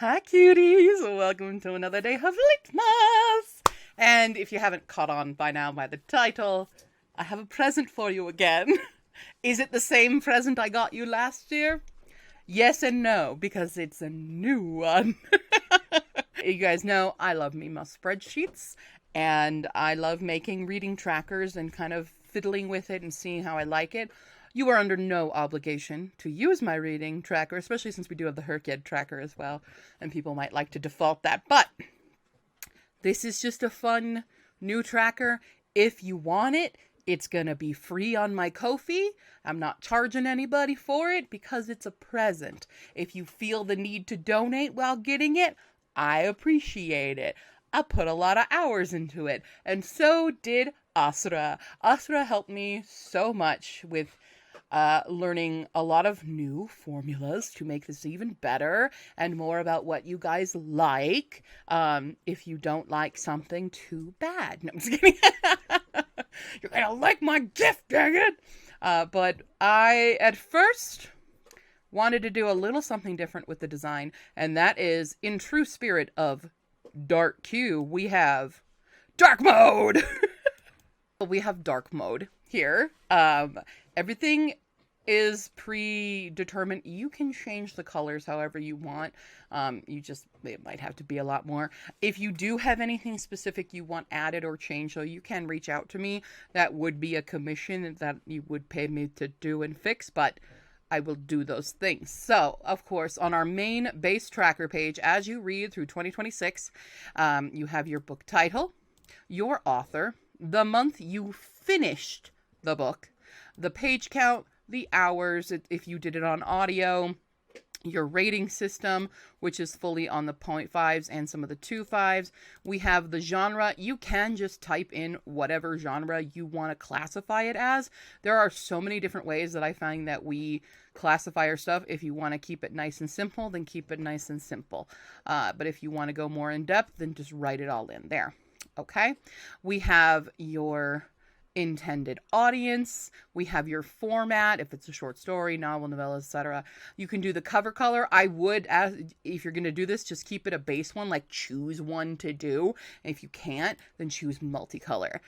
Hi cuties, welcome to another day of Litmas. And if you haven't caught on by now by the title, I have a present for you again. Is it the same present I got you last year? Yes and no, because it's a new one. You guys know I love me my spreadsheets, and I love making reading trackers and kind of fiddling with it and seeing how I like it. You are under no obligation to use my reading tracker, especially since we do have the Herked tracker as well, and people might like to default that. But this is just a fun new tracker. If you want it, it's going to be free on my Ko-fi. I'm not charging anybody for it because it's a present. If you feel the need to donate while getting it, I appreciate it. I put a lot of hours into it, and so did Asra. Asra helped me so much with learning a lot of new formulas to make this even better and more about what you guys like. If you don't like something, too bad. No, I'm just kidding. You're gonna like my gift, dang it! But I, at first, wanted to do a little something different with the design, and that is, in true spirit of Dark Q, we have dark mode! We have dark mode here. Everything is predetermined. You can change the colors however you want. It might have to be a lot more. If you do have anything specific you want added or changed, so you can reach out to me. That would be a commission that you would pay me to do and fix, but I will do those things. So, of course, on our main base tracker page, as you read through 2026, you have your book title, your author, the month you finished the book, the page count, the hours, if you did it on audio, your rating system, which is fully on the 0.5s and some of the 2.5s. We have the genre. You can just type in whatever genre you want to classify it as. There are so many different ways that I find that we classify our stuff. If you want to keep it nice and simple, then keep it nice and simple. But if you want to go more in depth, then just write it all in there. Okay? We have your intended audience. We have your format, if it's a short story, novel, novella, etc. You can do the cover color. I would, if you're going to do this, just keep it a base one, like choose one to do. And if you can't, then choose multicolor.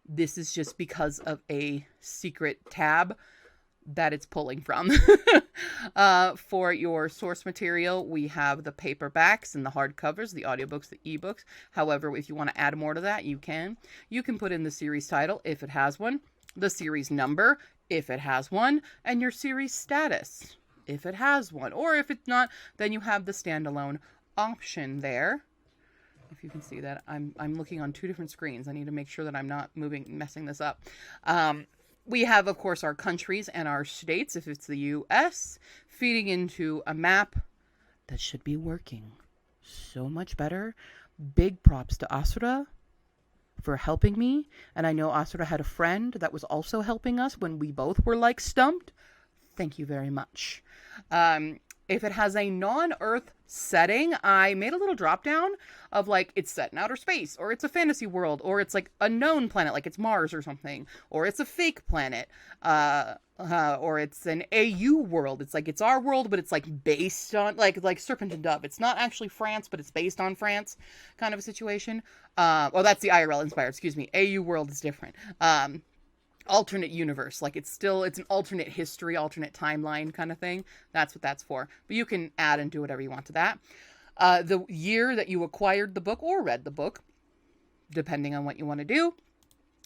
This is just because of a secret tab that it's pulling from. For your source material, we have the paperbacks and the hardcovers, the audiobooks, the ebooks. However, if you want to add more to that, you can. You can put in the series title if it has one, the series number if it has one, and your series status if it has one. Or if it's not, then you have the standalone option there. If you can see that, I'm looking on two different screens. I need to make sure that I'm not messing this up. We have, of course, our countries and our states, if it's the U.S., feeding into a map that should be working so much better. Big props to Asura for helping me. And I know Asura had a friend that was also helping us when we both were, like, stumped. Thank you very much. If it has a non-Earth setting, I made a little drop down of like it's set in outer space, or it's a fantasy world, or it's like a known planet, like it's Mars or something, or it's a fake planet, or it's an AU world. It's like it's our world, but it's like based on like Serpent and Dove. It's not actually France, but it's based on France, kind of a situation. Well, that's the IRL inspired. Excuse me. AU world is different. Alternate universe, like it's an alternate history, alternate timeline kind of thing. That's what that's for. But you can add and do whatever you want to that. The year that you acquired the book or read the book, depending on what you want to do.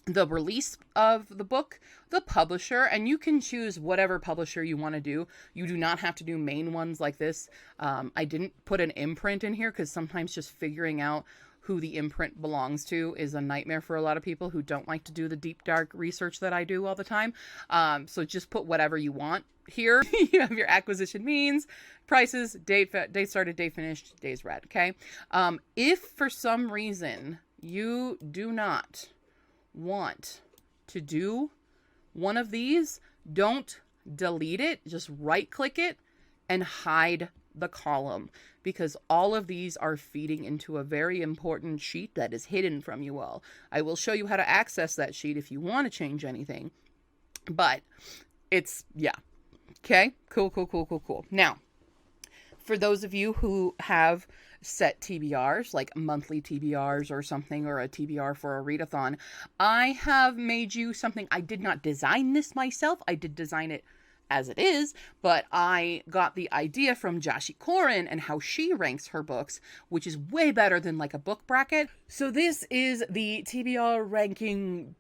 The release of the book, the publisher, and you can choose whatever publisher you want to do. You do not have to do main ones like this. I didn't put an imprint in here because sometimes just figuring out who the imprint belongs to is a nightmare for a lot of people who don't like to do the deep, dark research that I do all the time. So just put whatever you want here. You have your acquisition means, prices, date started, date finished, days read, okay? If for some reason you do not want to do one of these, don't delete it. Just right-click it and hide the column, because all of these are feeding into a very important sheet that is hidden from you all. I will show you how to access that sheet if you want to change anything, but it's, yeah. Okay, cool. Now, For those of you who have set TBRs, like monthly TBRs or something, or a TBR for a readathon, I have made you something. I did not design this myself. I did design it as it is, but I got the idea from Joshi Corin and how she ranks her books, which is way better than like a book bracket. So this is the TBR ranking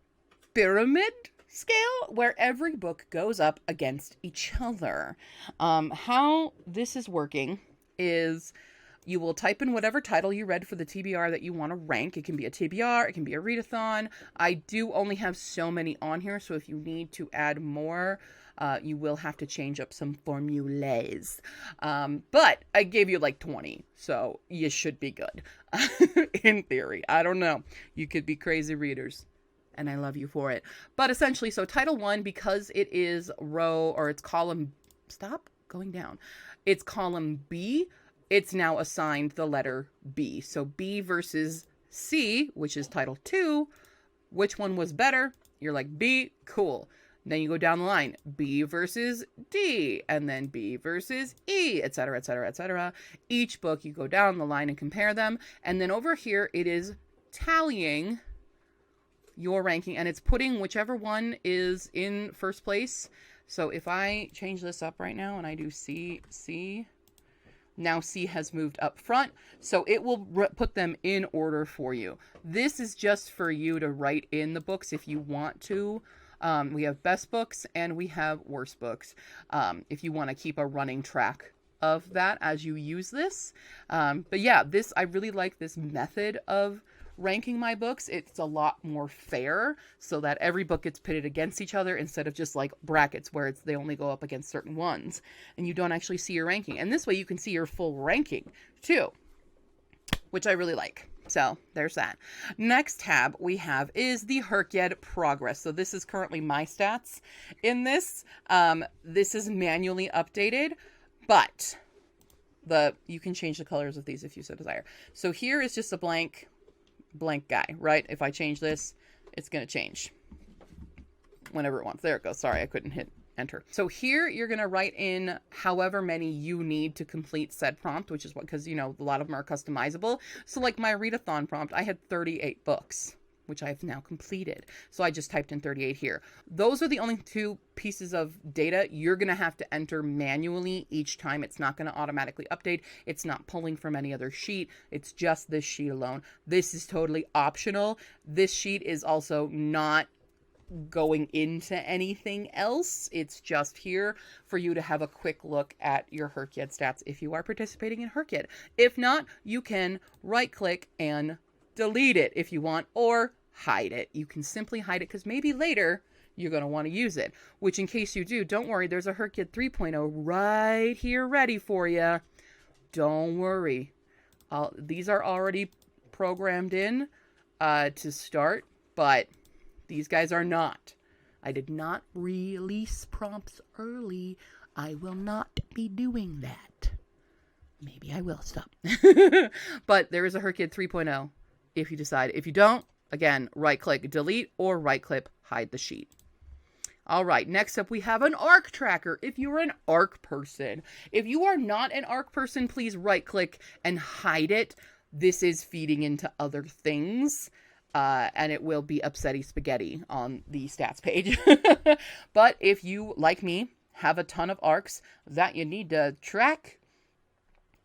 pyramid scale where every book goes up against each other. How this is working is you will type in whatever title you read for the TBR that you want to rank. It can be a TBR, it can be a readathon. I do only have so many on here, so if you need to add more, you will have to change up some formulas. But I gave you like 20, so you should be good. In theory. I don't know. You could be crazy readers, and I love you for it. But essentially, so Title 1, because it is row, or it's column, stop going down. It's column B, it's now assigned the letter B. So B versus C, which is Title 2, which one was better? You're like, B, cool. Then you go down the line, B versus D, and then B versus E, etc., etc., etc. Each book, you go down the line and compare them. And then over here, it is tallying your ranking, and it's putting whichever one is in first place. So if I change this up right now and I do C, now C has moved up front, so it will put them in order for you. This is just for you to write in the books if you want to. We have best books and we have worst books. If you want to keep a running track of that as you use this. But yeah, I really like this method of ranking my books. It's a lot more fair so that every book gets pitted against each other instead of just like brackets where they only go up against certain ones and you don't actually see your ranking. And this way you can see your full ranking too, which I really like. So there's that. Next tab we have is the Herkyed progress. So this is currently my stats in this. This is manually updated, but you can change the colors of these if you so desire. So here is just a blank guy, right? If I change this, it's going to change whenever it wants. There it goes. Sorry, I couldn't hit enter. So here you're going to write in however many you need to complete said prompt, which is what, because, you know, a lot of them are customizable. So like my readathon prompt, I had 38 books, which I've now completed. So I just typed in 38 here. Those are the only two pieces of data you're going to have to enter manually each time. It's not going to automatically update. It's not pulling from any other sheet. It's just this sheet alone. This is totally optional. This sheet is also not going into anything else. It's just here for you to have a quick look at your Herkyed stats if you are participating in Herkyed. If not, you can right click and delete it if you want, or hide it. You can simply hide it because maybe later you're going to want to use it, which in case you do, don't worry, there's a Herkyed 3.0 right here ready for you. Don't worry. These are already programmed in to start, but these guys are not. I did not release prompts early. I will not be doing that. Maybe I will. Stop. But there is a Herkyed 3.0 if you decide. If you don't, again, right-click delete or right-click hide the sheet. All right, next up we have an ARC tracker. If you're an ARC person. If you are not an ARC person, please right-click and hide it. This is feeding into other things. And it will be upsetty spaghetti on the stats page. But if you, like me, have a ton of ARCs that you need to track,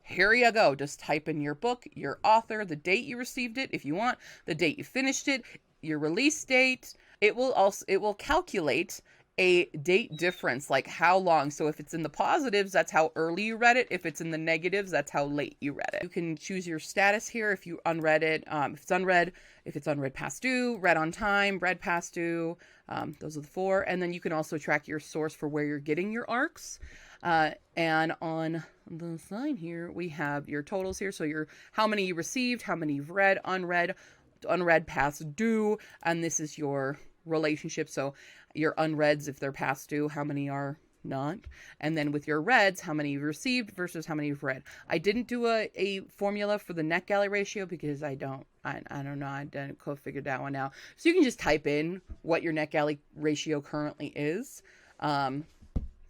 here you go. Just type in your book, your author, the date you received it, if you want, the date you finished it, your release date. It will calculate a date difference, like how long. So if it's in the positives, that's how early you read it. If it's in the negatives, that's how late you read it. You can choose your status here if you unread it. If it's unread past due, read on time, read past due. Those are the 4. And then you can also track your source for where you're getting your ARCs. And on the side here, we have your totals here. So how many you received, how many you've read, unread past due, and this is your relationship. So your unreads, if they're past due, how many are not, and then with your reads, how many you've received versus how many you've read. I didn't do a formula for the net galley ratio because I don't know, I didn't figure that one out. So you can just type in what your net galley ratio currently is.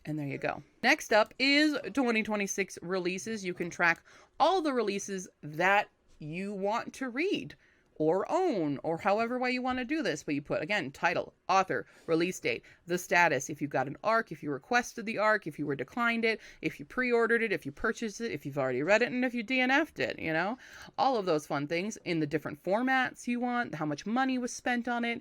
And there you go. Next up is 2026 releases. You can track all the releases that you want to read or own, or however way you want to do this. But you put, again, title, author, release date, the status, if you've got an ARC, if you requested the ARC, if you were declined it, if you pre-ordered it, if you purchased it, if you've already read it, and if you DNF'd it, you know? All of those fun things in the different formats you want, how much money was spent on it,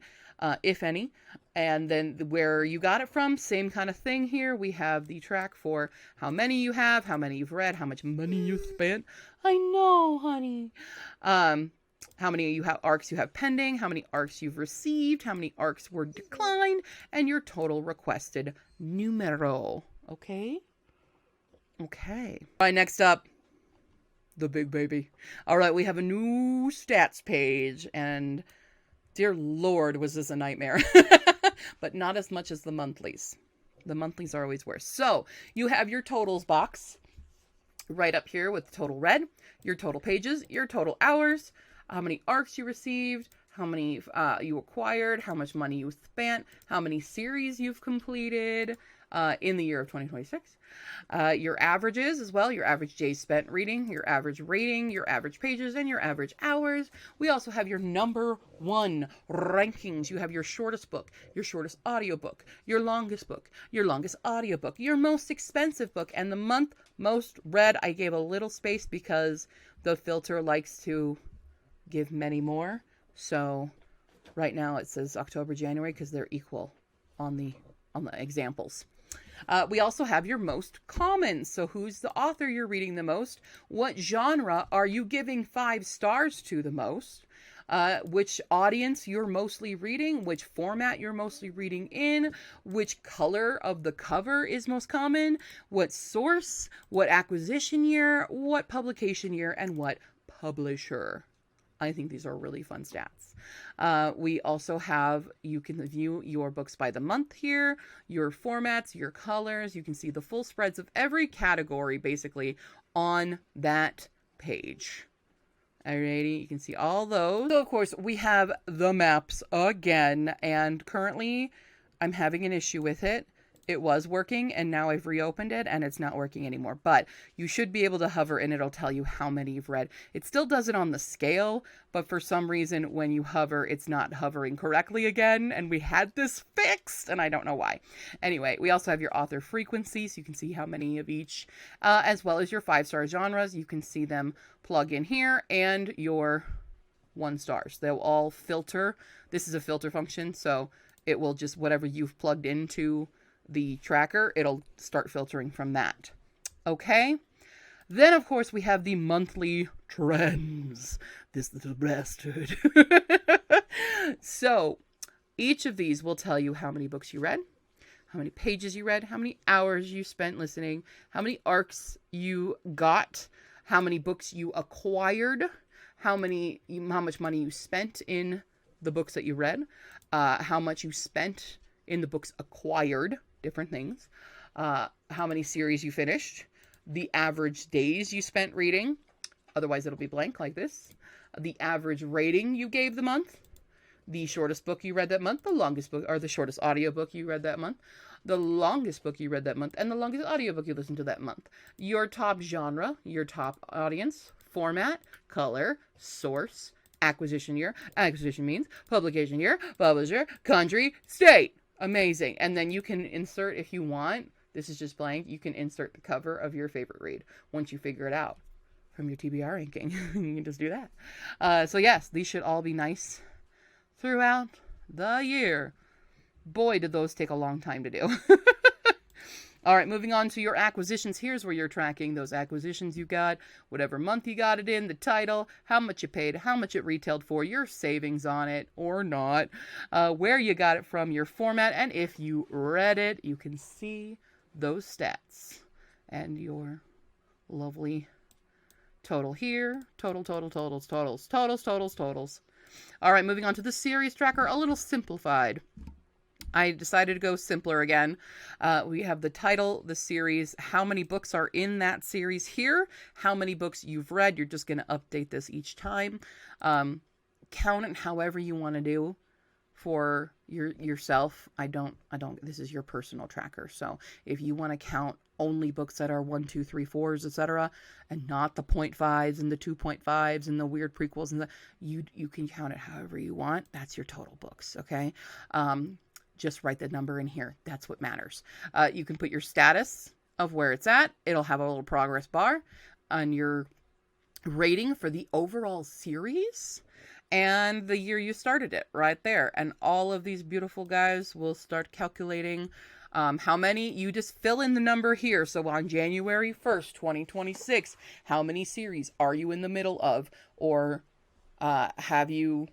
if any. And then where you got it from, same kind of thing here. We have the track for how many you have, how many you've read, how much money you spent. I know, honey. How many you have ARCs you have pending, how many ARCs you've received, how many ARCs were declined, and your total requested numero. Okay? Okay. All right, next up, the big baby. All right, we have a new stats page, and dear Lord, was this a nightmare. But not as much as the monthlies. The monthlies are always worse. So, you have your totals box right up here with total read, your total pages, your total hours, how many ARCs you received, how many you acquired, how much money you spent, how many series you've completed in the year of 2026. Your averages as well, your average days spent reading, your average rating, your average pages, and your average hours. We also have your number one rankings. You have your shortest book, your shortest audiobook, your longest audiobook, your most expensive book, and the month most read. I gave a little space because the filter likes to give many more. So right now it says October, January because they're equal on the examples. We also have your most common. So who's the author you're reading the most? What genre are you giving 5 stars to the most? Which audience you're mostly reading, which format you're mostly reading in, which color of the cover is most common, what source, what acquisition year, what publication year, and what publisher. I think these are really fun stats. We also have, you can view your books by the month here, your formats, your colors. You can see the full spreads of every category basically on that page. Alrighty, you can see all those. So of course we have the maps again, and currently I'm having an issue with it. It was working and now I've reopened it and it's not working anymore, but you should be able to hover and it'll tell you how many you've read. It still does it on the scale, but for some reason when you hover, it's not hovering correctly again, and we had this fixed and I don't know why. Anyway, we also have your author frequency, so you can see how many of each, as well as your 5-star genres. You can see them plug in here, and your 1 stars. They'll all filter. This is a filter function, so it will just, whatever you've plugged into the tracker, it'll start filtering from that. Okay? Then, of course, we have the monthly trends. This little bastard. So, each of these will tell you how many books you read, how many pages you read, how many hours you spent listening, how many ARCs you got, how many books you acquired, how much money you spent in the books that you read, how much you spent in the books acquired, different things, how many series you finished, the average days you spent reading, otherwise it'll be blank like this, the average rating you gave the month, the shortest book you read that month, the longest book, or the shortest audiobook you read that month, the longest book you read that month, and the longest audiobook you listened to that month, your top genre, your top audience, format, color, source, acquisition year, acquisition means publication year, publisher, country, state. Amazing. And then you can insert, if you want, this is just blank, you can insert the cover of your favorite read once you figure it out from your TBR ranking. You can just do that. So yes, these should all be nice throughout the year. Boy, did those take a long time to do. All right, moving on to your acquisitions. Here's where you're tracking those acquisitions you got, whatever month you got it in, the title, how much you paid, how much it retailed for, your savings on it or not, where you got it from, your format, and if you read it, you can see those stats and your lovely total here, totals. All right, moving on to the series tracker, a little simplified. I decided to go simpler again. We have the title, the series, how many books are in that series here, how many books you've read. You're just going to update this each time. Count it however you want to do for yourself. I don't, this is your personal tracker. So if you want to count only books that are 1, 2, 3, 4s, etc., and not the 0.5s and the 2.5s and the weird prequels, and you can count it however you want. That's your total books. Okay. Just write the number in here. That's what matters. You can put your status of where it's at. It'll have a little progress bar on your rating for the overall series and the year you started it right there. And all of these beautiful guys will start calculating how many. You just fill in the number here. So on January 1st, 2026, how many series are you in the middle of? Or have you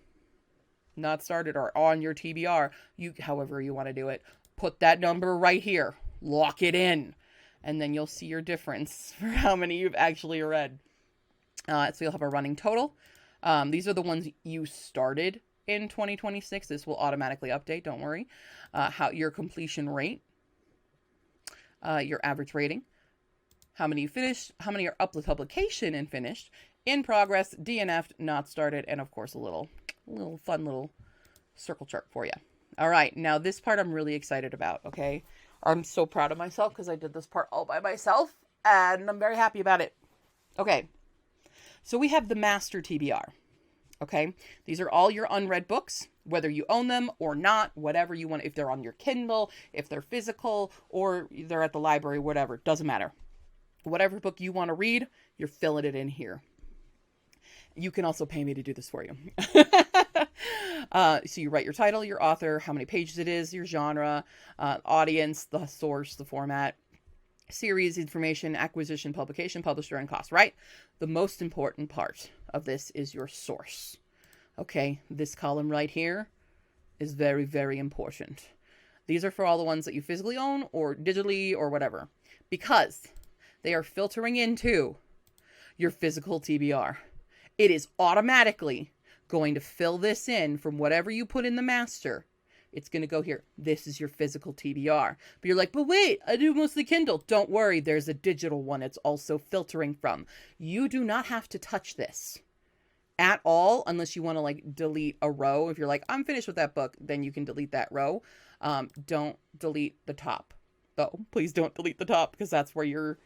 not started, or on your TBR? However you want to do it. Put that number right here. Lock it in. And then you'll see your difference for how many you've actually read. So you'll have a running total. These are the ones you started in 2026. This will automatically update, don't worry. How your completion rate, your average rating, how many you finished, how many are up with publication and finished, in progress, DNF'd, not started, and of course a little fun little circle chart for you. All right, now this part I'm really excited about, okay? I'm so proud of myself because I did this part all by myself, and I'm very happy about it. Okay, so we have the Master TBR, okay? These are all your unread books, whether you own them or not, whatever you want. If they're on your Kindle, if they're physical, or they're at the library, whatever, doesn't matter. Whatever book you want to read, you're filling it in here. You can also pay me to do this for you. So you write your title, your author, how many pages it is, your genre, audience, the source, the format, series, information, acquisition, publication, publisher, and cost, right? The most important part of this is your source. Okay, this column right here is very, very important. These are for all the ones that you physically own or digitally or whatever, because they are filtering into your physical TBR. It is automatically going to fill this in from whatever you put in the master. It's going to go here. This is your physical TBR. But you're like, but wait, I do mostly Kindle. Don't worry. There's a digital one it's also filtering from. You do not have to touch this at all unless you want to like delete a row. If you're like, I'm finished with that book, then you can delete that row. Don't delete the top though. Please don't delete the top because that's where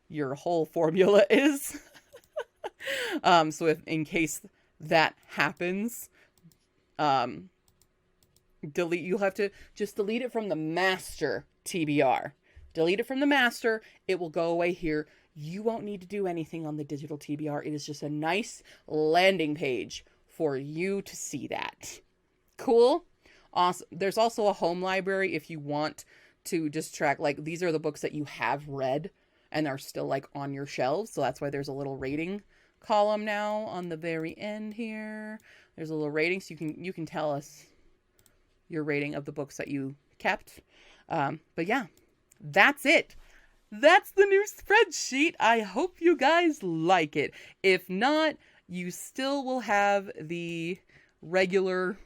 your whole formula is. So if in case that happens, you'll have to just delete it from the master TBR. Delete it from the master. It will go away here. You won't need to do anything on the digital TBR. It is just a nice landing page for you to see that. Cool. Awesome. There's also a home library if you want to just track, like, these are the books that you have read and are still like on your shelves. So that's why there's a little rating column now on the very end here. There's a little rating, so you can tell us your rating of the books that you kept. But yeah, that's it. That's the new spreadsheet. I hope you guys like it. If not, you still will have the regular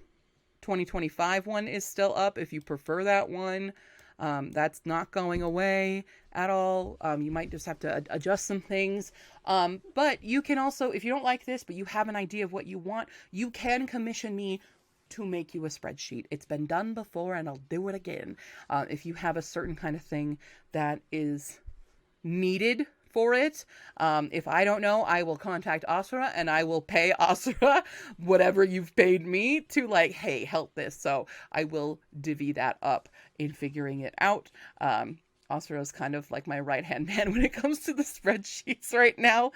2025 one is still up if you prefer that one. That's not going away at all. You might just have to adjust some things. But you can also, if you don't like this, but you have an idea of what you want, you can commission me to make you a spreadsheet. It's been done before and I'll do it again. If you have a certain kind of thing that is needed for it. If I don't know, I will contact Asura and I will pay Asura whatever you've paid me to, like, hey, help this. So I will divvy that up in figuring it out. Asura is kind of like my right-hand man when it comes to the spreadsheets right now,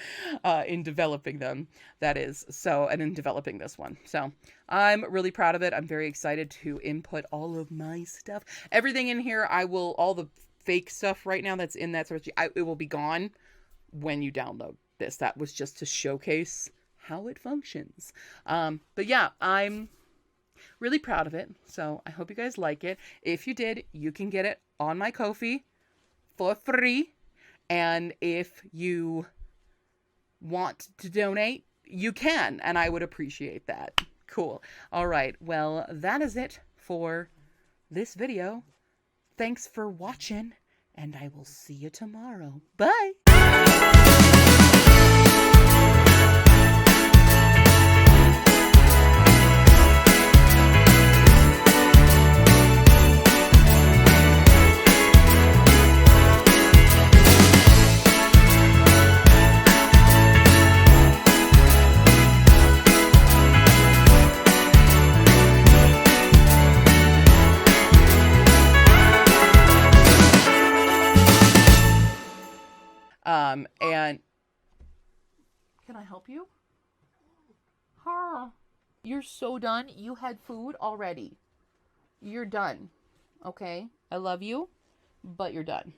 in developing them, that is. So, and in developing this one. So I'm really proud of it. I'm very excited to input all of my stuff. Everything in here, all the fake stuff right now that's in that spreadsheet, it will be gone when you download this. That was just to showcase how it functions. But yeah, I'm really proud of it. So I hope you guys like it. If you did, you can get it on my Ko-fi for free. And if you want to donate, you can. And I would appreciate that. Cool. All right. Well, that is it for this video. Thanks for watching. And I will see you tomorrow. Bye. Can I help you? Huh. You're so done. You had food already. You're done. Okay? I love you, but you're done.